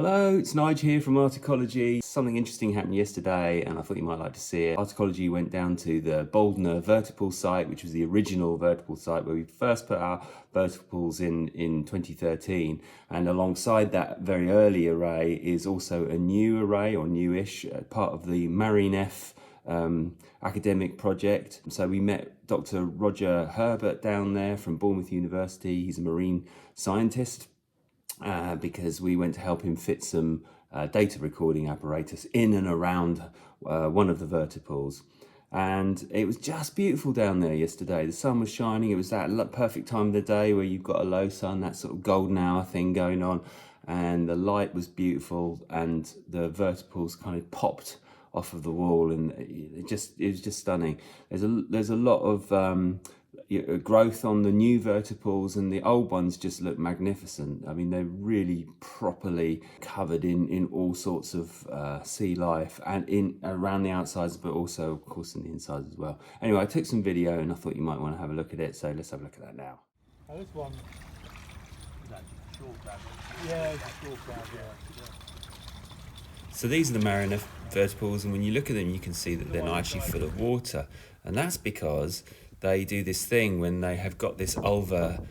Hello, it's Nige here from Articology. Something interesting happened yesterday and I thought you might like to see it. Articology went down to the Boldner Vertipool site, which was the original Vertipool site where we first put our Vertipools in 2013. And alongside that very early array is also a new array, or newish, part of the MarineF academic project. So we met Dr. Roger Herbert down there from Bournemouth University. He's a marine scientist. Because we went to help him fit some data recording apparatus in and around one of the Vertipools. And it was just beautiful down there yesterday. The sun was shining. It was that perfect time of the day where you've got a low sun, that sort of golden hour thing going on. And the light was beautiful and the Vertipools kind of popped off of the wall, and it was just stunning. There's a lot of growth on the new Vertipools, and the old ones just look magnificent. I mean, they're really properly covered in all sorts of sea life, and in around the outsides, but also of course in the insides as well. Anyway, I took some video and I thought you might want to have a look at it, so let's have a look at that now. Oh, this one is that short crab. Yeah, it's a short crab, yeah. So these are the MarineF Vertipools, and when you look at them you can see that they're not actually full of water, and that's because they do this thing when they have got this ulva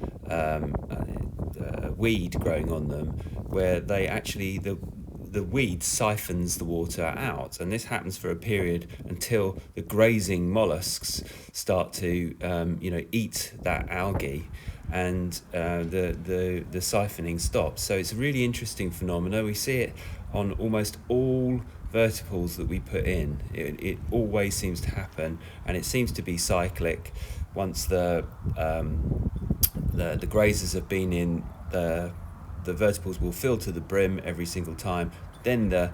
weed growing on them, where they actually, the weed siphons the water out, and this happens for a period until the grazing mollusks start to eat that algae, and the siphoning stops. So it's a really interesting phenomenon. We see it on almost all Vertipools that we put in. It always seems to happen, and it seems to be cyclic. Once the grazers have been in, the Vertipools will fill to the brim every single time. Then the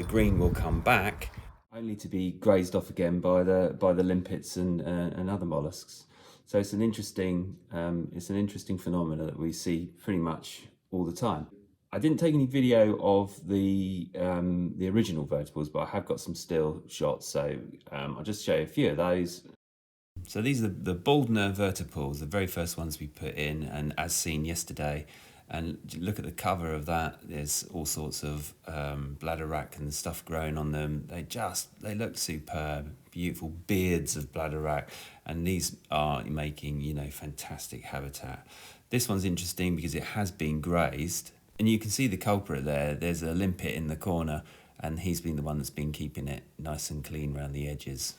green will come back, only to be grazed off again by the limpets and other mollusks. So it's an interesting phenomenon that we see pretty much all the time. I didn't take any video of the original Vertipools, but I have got some still shots, so I'll just show you a few of those. So these are the Boldner Vertipools, the very first ones we put in, and as seen yesterday. And look at the cover of that. There's all sorts of bladderwrack and stuff growing on them. They look superb, beautiful beards of bladderwrack, and these are making fantastic habitat. This one's interesting because it has been grazed. And you can see the culprit there. There's a limpet in the corner, and he's been the one that's been keeping it nice and clean around the edges.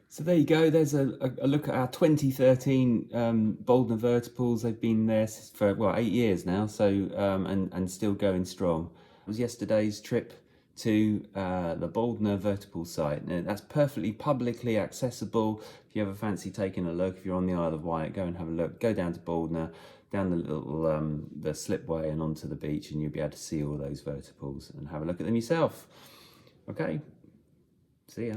So there you go. There's a look at our 2013 Boldner Vertipools. They've been there for 8 years now, so and still going strong. It was yesterday's trip to the Boldner Vertipool site. Now, that's perfectly publicly accessible. If you ever fancy taking a look, if you're on the Isle of Wight, go and have a look. Go down to Boldner, down the little the slipway and onto the beach, and you'll be able to see all those Vertipools and have a look at them yourself. Okay, see ya.